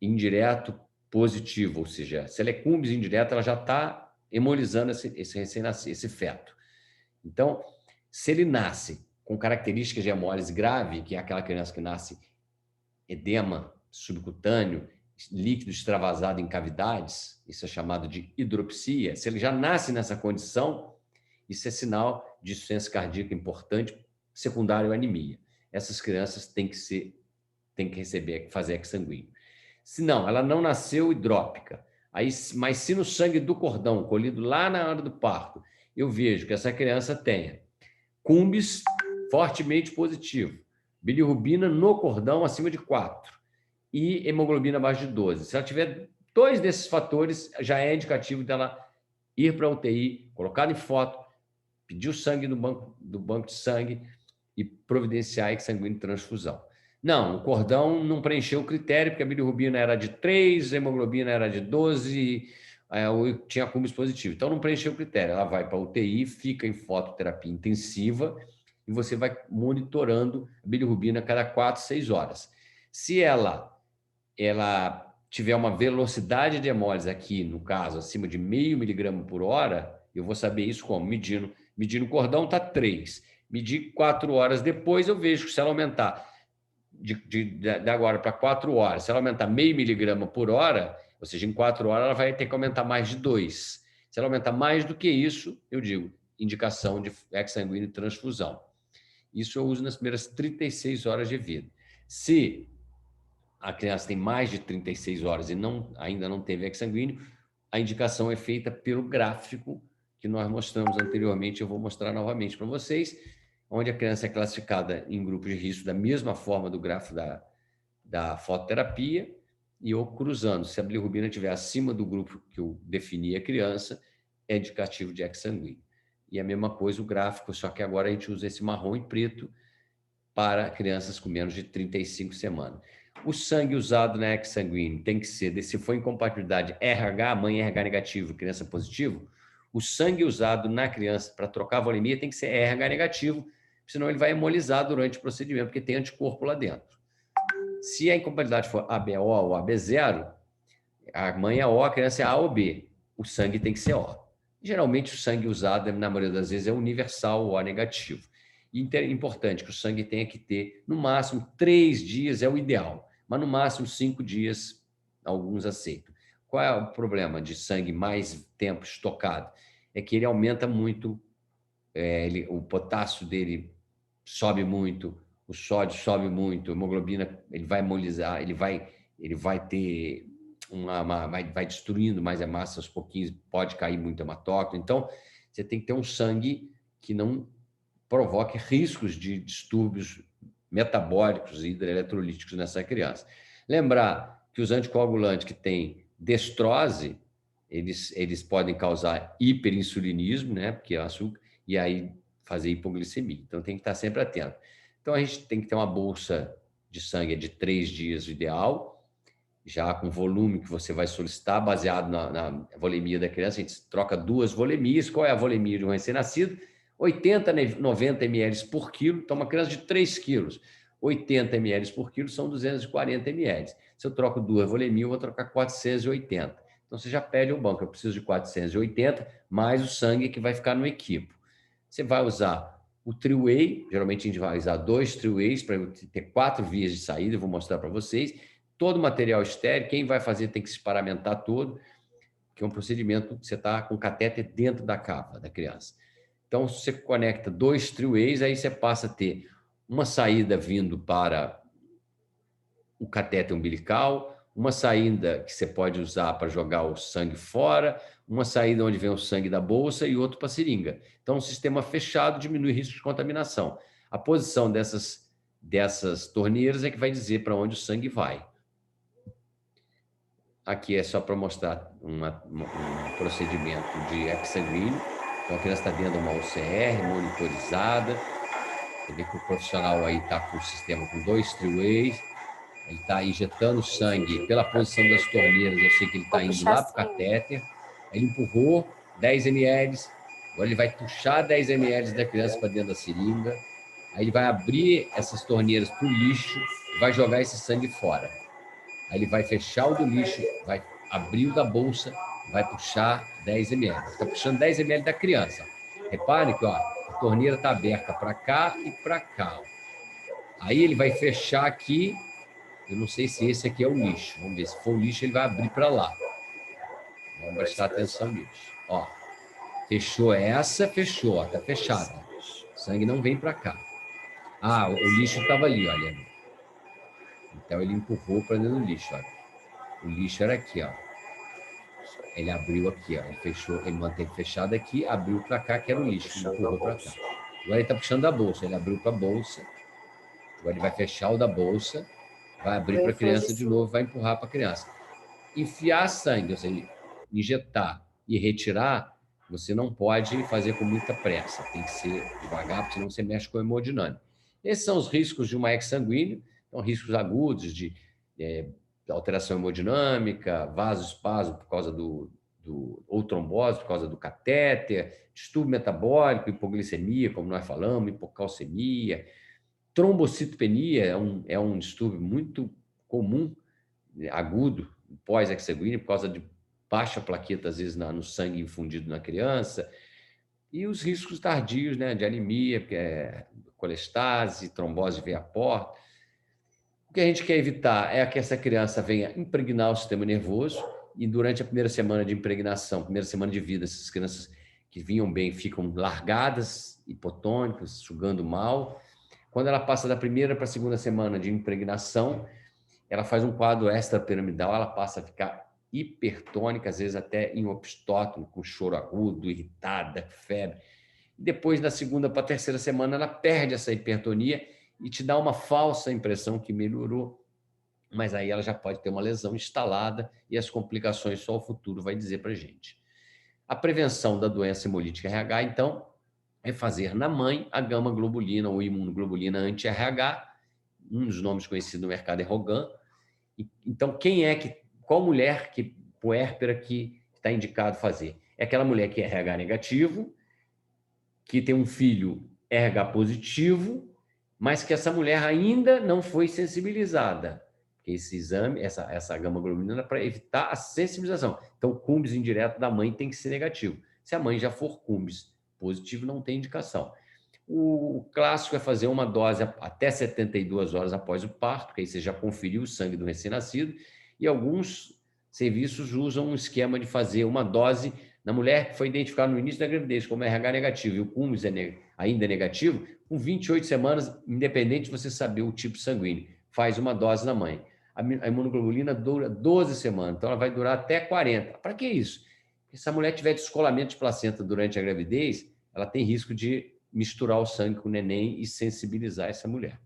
indireto positivo, ou seja, se ela é cumbis indireta, ela já está hemolizando esse recém-nascido, esse feto. Então, se ele nasce com características de hemólise grave, que é aquela criança que nasce edema subcutâneo, líquido extravasado em cavidades, isso é chamado de hidropsia. Se ele já nasce nessa condição, isso é sinal de insuficiência cardíaca importante, secundário à anemia. Essas crianças têm que fazer exsanguíneo. Se não, ela não nasceu hidrópica, mas se no sangue do cordão, colhido lá na hora do parto, eu vejo que essa criança tenha cumbis fortemente positivo, bilirrubina no cordão acima de 4 e hemoglobina abaixo de 12. Se ela tiver 2 desses fatores, já é indicativo dela ir para a UTI, colocada em foto, pedir o sangue do banco de sangue e providenciar a exsanguíneo transfusão. Não, o cordão não preencheu o critério, porque a bilirrubina era de 3, a hemoglobina era de 12, tinha cumbis positivo. Então, não preencheu o critério. Ela vai para a UTI, fica em fototerapia intensiva e você vai monitorando a bilirrubina a cada 4, 6 horas. Se ela tiver uma velocidade de hemólise aqui, no caso, acima de 0,5 miligrama por hora, eu vou saber isso como? Medindo o cordão está 3. Medir 4 horas depois, eu vejo que se ela aumentar de agora para 4 horas, se ela aumentar 0,5 miligrama por hora, ou seja, em 4 horas ela vai ter que aumentar mais de 2. Se ela aumentar mais do que isso, eu digo, indicação de exsanguíneo transfusão. Isso eu uso nas primeiras 36 horas de vida. Se a criança tem mais de 36 horas e ainda não teve exsanguíneo, a indicação é feita pelo gráfico que nós mostramos anteriormente, eu vou mostrar novamente para vocês, onde a criança é classificada em grupo de risco da mesma forma do gráfico da fototerapia, e eu cruzando, se a bilirrubina estiver acima do grupo que eu defini a criança, é indicativo de exsanguíneo. E a mesma coisa o gráfico, só que agora a gente usa esse marrom e preto para crianças com menos de 35 semanas. O sangue usado na exsanguíneo tem que ser, se for incompatibilidade RH, mãe RH negativo, criança positivo, o sangue usado na criança para trocar a volemia tem que ser RH negativo, senão ele vai hemolizar durante o procedimento, porque tem anticorpo lá dentro. Se a incompatibilidade for ABO ou AB0, a mãe é O, a criança é A ou B. O sangue tem que ser O. Geralmente, o sangue usado, na maioria das vezes, é universal, O negativo. E é importante que o sangue tenha que ter, no máximo, 3 dias é o ideal, mas no máximo 5 dias alguns aceitam. Qual é o problema de sangue mais tempo estocado? É que ele aumenta muito, o potássio dele sobe muito, o sódio sobe muito, a hemoglobina ele vai hemolizar, ele vai ter vai destruindo mais a massa aos pouquinhos, pode cair muito hematócrito. Então, você tem que ter um sangue que não provoque riscos de distúrbios metabólicos e hidroeletrolíticos nessa criança. Lembrar que os anticoagulantes que têm destrose, eles podem causar hiperinsulinismo, né? Porque é açúcar, e aí fazer hipoglicemia. Então, tem que estar sempre atento. Então, a gente tem que ter uma bolsa de sangue de 3 dias, o ideal, já com volume que você vai solicitar, baseado na volemia da criança. A gente troca 2 volemias. Qual é a volemia de um recém-nascido? 80, 90 ml por quilo. Então, uma criança de 3 quilos, 80 ml por quilo são 240 ml. Se eu troco 2 volemias, eu vou trocar 480. Então, você já pede ao banco, eu preciso de 480, mais o sangue que vai ficar no equipo. Você vai usar o Triway, geralmente a gente vai usar 2 Triways para ter 4 vias de saída, eu vou mostrar para vocês. Todo o material estéril, quem vai fazer tem que se paramentar todo, que é um procedimento que você está com o catéter dentro da cava da criança. Então, você conecta 2 Triways, aí você passa a ter uma saída vindo para o catéter umbilical, uma saída que você pode usar para jogar o sangue fora, uma saída onde vem o sangue da bolsa e outro para a seringa. Então, um sistema fechado diminui o risco de contaminação. A posição dessas torneiras é que vai dizer para onde o sangue vai. Aqui é só para mostrar um procedimento de hexagreen. Então, a criança está dentro de uma OCR monitorizada. Você vê que o profissional aí está com o sistema com 2 Triways. Ele está injetando sangue pela posição das torneiras. Eu sei que ele está indo lá para o catéter. Aí ele empurrou 10 ml. Agora ele vai puxar 10 ml da criança para dentro da seringa. Aí ele vai abrir essas torneiras para o lixo e vai jogar esse sangue fora. Aí ele vai fechar o do lixo, vai abrir o da bolsa, vai puxar 10 ml. Está puxando 10 ml da criança. Repare que a torneira está aberta para cá e para cá. Aí ele vai fechar aqui. Eu não sei se esse aqui é o lixo. Vamos ver. Se for o lixo, ele vai abrir para lá. Vamos prestar atenção nisso. Ó, fechou essa, fechou. Está fechada. O sangue não vem para cá. Ah, o lixo estava ali, olha. Então ele empurrou para dentro do lixo, olha. O lixo era aqui, ó. Ele abriu aqui, ó. Ele fechou, ele manteve fechado aqui, abriu para cá, que era o lixo. Ele empurrou para cá. Agora ele está puxando da bolsa. Ele abriu para a bolsa. Agora ele vai fechar o da bolsa, vai abrir para a criança de novo, vai empurrar para a criança. Enfiar sangue, ou seja, injetar e retirar, você não pode fazer com muita pressa. Tem que ser devagar, porque senão você mexe com a hemodinâmica. Esses são os riscos de uma exsanguínea. Então, riscos agudos de alteração hemodinâmica, vasoespasmo por causa ou trombose por causa do catéter, distúrbio metabólico, hipoglicemia, como nós falamos, hipocalcemia, trombocitopenia é um distúrbio muito comum, agudo, pós-exsanguíneo, por causa de baixa plaqueta, às vezes, no sangue infundido na criança, e os riscos tardios, né, de anemia, que é colestase, trombose de veia porta. O que a gente quer evitar é que essa criança venha impregnar o sistema nervoso e durante a primeira semana de impregnação, primeira semana de vida, essas crianças que vinham bem ficam largadas, hipotônicas, sugando mal. Quando ela passa da primeira para a segunda semana de impregnação, ela faz um quadro extrapiramidal, ela passa a ficar hipertônica, às vezes até inopstótono, com choro agudo, irritada, febre. E depois, da segunda para a terceira semana, ela perde essa hipertonia e te dá uma falsa impressão que melhorou, mas aí ela já pode ter uma lesão instalada e as complicações só o futuro vai dizer para a gente. A prevenção da doença hemolítica RH, então, é fazer na mãe a gama-globulina ou imunoglobulina anti-RH, um dos nomes conhecidos no mercado é Rogan. Então, qual mulher puérpera que está indicado fazer? É aquela mulher que é RH negativo, que tem um filho RH positivo, mas que essa mulher ainda não foi sensibilizada. Esse exame, essa gama-globulina, é para evitar a sensibilização. Então, o CUMBS indireto da mãe tem que ser negativo. Se a mãe já for CUMBS positivo, não tem indicação. O clássico é fazer uma dose até 72 horas após o parto, que aí você já conferiu o sangue do recém-nascido, e alguns serviços usam um esquema de fazer uma dose na mulher que foi identificada no início da gravidez como RH negativo e o cúmulo ainda é negativo, com 28 semanas, independente de você saber o tipo sanguíneo, faz uma dose na mãe. A imunoglobulina dura 12 semanas, então ela vai durar até 40. Para que isso? Porque se a mulher tiver descolamento de placenta durante a gravidez, ela tem risco de misturar o sangue com o neném e sensibilizar essa mulher.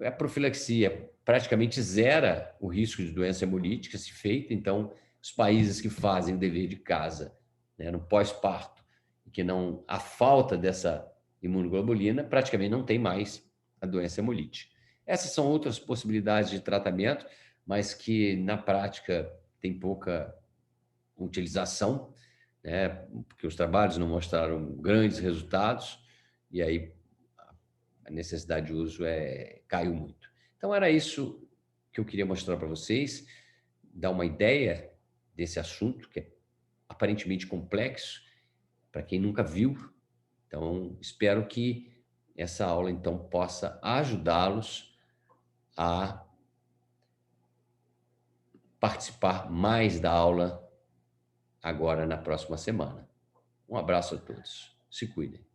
A profilaxia praticamente zera o risco de doença hemolítica se feita, então os países que fazem o dever de casa, né, no pós-parto, que não a falta dessa imunoglobulina, praticamente não tem mais a doença hemolítica. Essas são outras possibilidades de tratamento, mas que na prática tem pouca utilização, né, porque os trabalhos não mostraram grandes resultados, e aí a necessidade de uso caiu muito. Então, era isso que eu queria mostrar para vocês, dar uma ideia desse assunto, que é aparentemente complexo, para quem nunca viu. Então, espero que essa aula, então, possa ajudá-los a participar mais da aula agora na próxima semana. Um abraço a todos. Se cuidem.